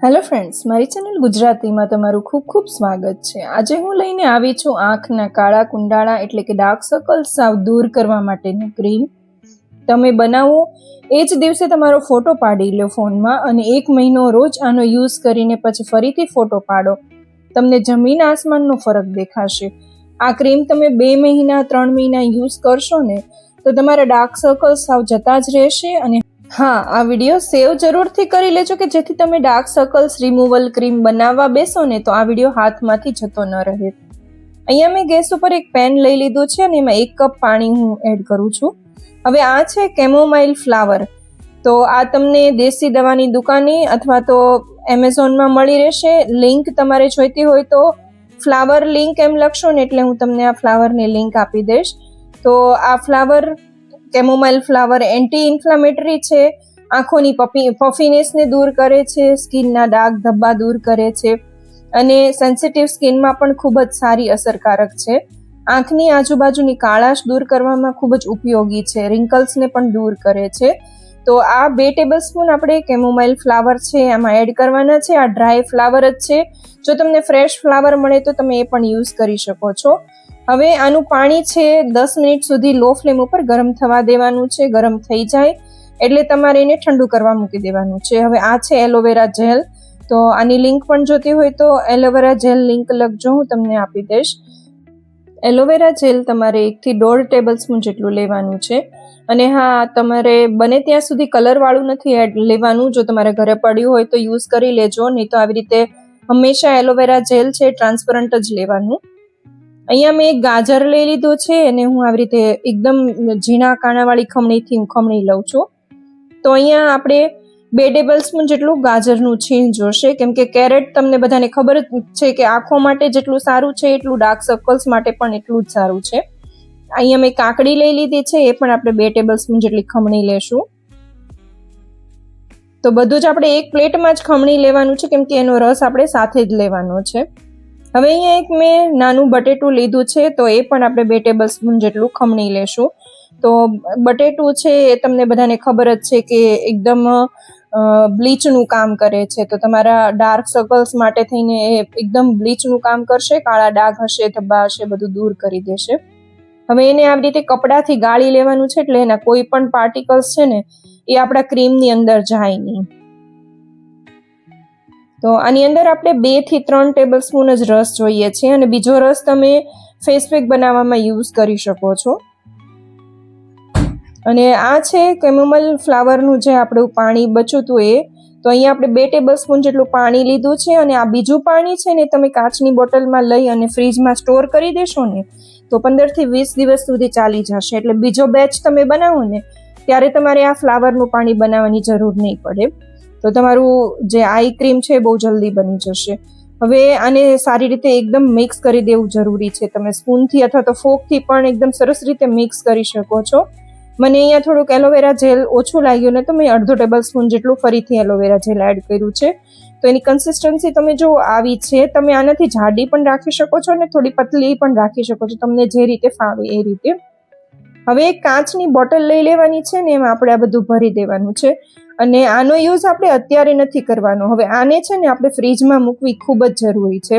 Hello friends, મારી channel ગુજરાતીમાં તમારું ખૂબ ખૂબ સ્વાગત છે. આજે હું લઈને આવી છું આંખના કાળા કુંડાળા એટલે કે ડાર્ક સર્કલ્સ સાવ દૂર કરવા માટેની ક્રીમ. તમે બનાવો એ જ દિવસે તમારો ફોટો પાડી લો ફોનમાં અને 1 મહિનો રોજ આનો યુઝ કરીને પછી ફરીથી ફોટો પાડો. તમને જમીન આસમાનનો ફરક દેખાશે. આ ક્રીમ તમે 2 મહિના 3 મહિના યુઝ કરશો ને તો તમારા ડાર્ક સર્કલ્સ સાવ જતા જ રહેશે. અને હા, આ વિડીયો સેવ જરૂરથી કરી લેજો કે જેથી તમે ડાર્ક સર્કલ્સ રિમૂવલ ક્રીમ બનાવવા બેસો ને તો આ વિડીયો હાથમાંથી જતો ન રહે. અહીંયા મેં ગેસ ઉપર એક પેન લઈ લીધું છે અને એમાં 1 કપ પાણી હું એડ કરું છું. હવે આ છે કેમોમાઇલ ફ્લાવર. તો આ તમને દેશી દવાની દુકાને અથવા તો એમેઝોનમાં મળી રહેશે. લિંક તમારે જોઈતી હોય તો ફ્લાવર લિંક એમ લખશો ને એટલે હું તમને આ ફ્લાવરની લિંક આપી દઈશ. તો આ ફ્લાવર કેમોમાઇલ ફ્લાવર એન્ટી ઇન્ફ્લામેટરી છે, આંખોની પફીનેસને દૂર કરે છે, સ્કિનના ડાઘ ધબ્બા દૂર કરે છે અને સેન્સિટિવ સ્કિનમાં પણ ખૂબ જ સારી અસરકારક છે. આંખની આજુબાજુની કાળાશ દૂર કરવામાં ખૂબ જ ઉપયોગી છે, રિંકલ્સને પણ દૂર કરે છે. તો આ 2 ટેબલસ્પૂન આપણે કેમોમાઇલ ફ્લાવર છે આમાં એડ કરવાના છે. આ ડ્રાય ફ્લાવર જ છે. જો તમને ફ્રેશ ફ્લાવર મળે તો તમે એ પણ યુઝ કરી શકો છો. હવે આનું પાણી છે 10 મિનિટ સુધી લો ફ્લેમ ઉપર ગરમ થવા દેવાનું છે. ગરમ થઈ જાય એટલે તમારે એને ઠંડુ કરવા મૂકી દેવાનું છે. હવે આ છે એલોવેરા જેલ. તો આની લિંક પણ જોતી હોય તો એલોવેરા જેલ લિંક લખજો, હું તમને આપી દઈશ. એલોવેરા જેલ તમારે 1 થી 1.5 ટેબલસ્પૂન જેટલું લેવાનું છે. અને હા, તમારે બને ત્યાં સુધી કલરવાળું નથી લેવાનું. જો તમારે ઘરે પડ્યું હોય તો યુઝ કરી લેજો, નહીં તો આવી રીતે હંમેશા એલોવેરા જેલ છે ટ્રાન્સપરન્ટ જ લેવાનું. અહીંયા મેં એક ગાજર લઈ લીધું છે અને હું આવી રીતે એકદમ ઝીણા કાણાવાળી ખમણીથી હું ખમણી લઉં છું. તો અહીંયા આપણે 2 ટેબલસ્પૂન જેટલું ગાજરનું છીણ જોશે, કેમ કે કેરેટ તમને બધાને ખબર જ છે કે આંખો માટે જેટલું સારું છે એટલું ડાર્ક સર્કલ્સ માટે પણ એટલું જ સારું છે. અહીંયા મેં કાકડી લઈ લીધી છે, એ પણ આપણે 2 ટેબલસ્પૂન જેટલી ખમણી લેશું. તો બધું જ આપણે એક પ્લેટમાં જ ખમણી લેવાનું છે, કેમ કે એનો રસ આપણે સાથે જ લેવાનો છે. હવે અહીંયા એક મેં નાનું બટેટું લીધું છે, તો એ પણ આપણે 2 ટેબલસ્પૂન જેટલું ખમણી લેશું. તો બટેટું છે એ તમને બધાને ખબર જ છે કે એકદમ બ્લીચનું કામ કરે છે. તો તમારા ડાર્ક સર્કલ્સ માટે થઈને એ એકદમ બ્લીચનું કામ કરશે. કાળા ડાઘ હશે, ધબ્બા હશે, બધું દૂર કરી દેશે. હવે એને આવી રીતે કપડાથી ગાળી લેવાનું છે એટલે એના કોઈ પણ પાર્ટિકલ્સ છે ને એ આપણા ક્રીમની અંદર જાય નહીં. તો આની અંદર આપણે 2 થી 3 ટેબલસ્પૂન જ રસ જોઈએ છે અને બીજો રસ તમે ફેસ પેક બનાવવામાં યુઝ કરી શકો છો. અને આ છે કેમોમાઇલ ફ્લાવરનું જે આપણું પાણી બચ્યું હતું એ. તો અહીંયા આપણે 2 ટેબલસ્પૂન જેટલું પાણી લીધું છે અને આ બીજું પાણી છે ને તમે કાચની બોટલમાં લઈ અને ફ્રીજમાં સ્ટોર કરી દેશો ને તો 15 થી 20 દિવસ સુધી ચાલી જશે. એટલે બીજો બેચ તમે બનાવો ને ત્યારે તમારે આ ફ્લાવરનું પાણી બનાવવાની જરૂર નહીં પડે. તો તમારું જે આઈ ક્રીમ છે એ બહુ જલ્દી બની જશે. હવે આને સારી રીતે એકદમ મિક્સ કરી દેવું જરૂરી છે. તમે સ્પૂનથી અથવા તો ફોર્કથી પણ એકદમ સરસ રીતે મિક્સ કરી શકો છો. મને અહીંયા થોડુંક એલોવેરા જેલ ઓછું લાગ્યું ને તો મેં 1/2 ટેબલસ્પૂન જેટલું ફરીથી એલોવેરા જેલ એડ કર્યું છે. તો એની કન્સિસ્ટન્સી તમે જો આવી છે. તમે આનાથી જાડી પણ રાખી શકો છો અને થોડી પતલી પણ રાખી શકો છો, તમને જે રીતે ફાવે એ રીતે. હવે એક કાચની બોટલ લઈ લેવાની છે ને એમાં આપણે આ બધું ભરી દેવાનું છે. અને આનો યુઝ આપણે અત્યારે નથી કરવાનો. હવે આને છે ને આપણે ફ્રીજમાં મૂકવી ખૂબ જ જરૂરી છે.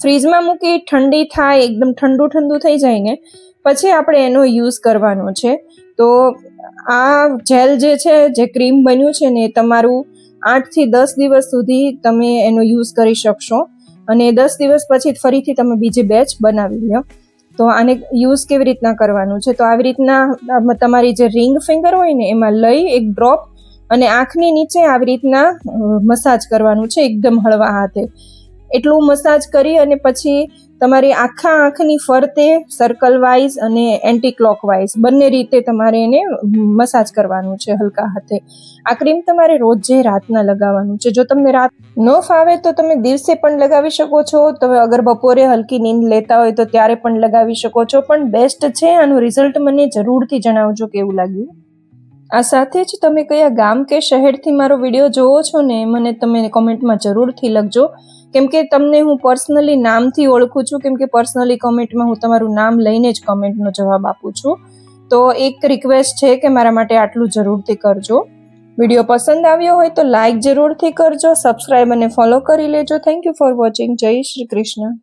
ફ્રીજમાં મૂકી ઠંડી થાય, એકદમ ઠંડુ થઈ જાય ને પછી આપણે એનો યુઝ કરવાનો છે. તો આ જેલ જે છે, જે ક્રીમ બન્યું છે ને તમારું 8 થી 10 દિવસ સુધી તમે એનો યુઝ કરી શકશો અને 10 દિવસ પછી ફરીથી તમે બીજી બેચ બનાવી લો. તો આને યુઝ કેવી રીતના કરવાનું છે, તો આવી રીતના તમારી જે રિંગ ફિંગર હોય ને એમાં લઈ એક ડ્રોપ અને આંખની નીચે આવી રીતના મસાજ કરવાનું છે એકદમ હળવા હાથે. એટલું મસાજ કરી અને પછી તમારી આખા આંખની ફરતે સર્કલ વાઇઝ અને એન્ટી ક્લોકવાઇઝ બંને રીતે તમારે એને મસાજ કરવાનું છે હલકા હાથે. આ ક્રીમ તમારે રોજે રાતના લગાવવાનું છે. જો તમને રાત ન ફાવે તો તમે દિવસે પણ લગાવી શકો છો. તમે અગર બપોરે હલકી નીંદ લેતા હોય તો ત્યારે પણ લગાવી શકો છો. પણ બેસ્ટ છે. આનું રિઝલ્ટ મને જરૂરથી જણાવજો કેવું લાગ્યું. આ સાથે જ તમે કયા ગામ કે શહેરથી મારો વિડીયો જોવો છો ને મને તમે કોમેન્ટમાં જરૂરથી લખજો, કેમ કે તમને હું પર્સનલી નામથી ઓળખું છું. કેમ કે પર્સનલી કોમેન્ટમાં હું તમારું નામ લઈને જ કોમેન્ટનો જવાબ આપું છું. તો એક રિક્વેસ્ટ છે કે મારા માટે આટલું જરૂરથી કરજો. વિડીયો પસંદ આવ્યો હોય તો લાઈક જરૂરથી કરજો, સબસ્ક્રાઈબ અને ફોલો કરી લેજો. Thank you for watching. જય શ્રી કૃષ્ણ.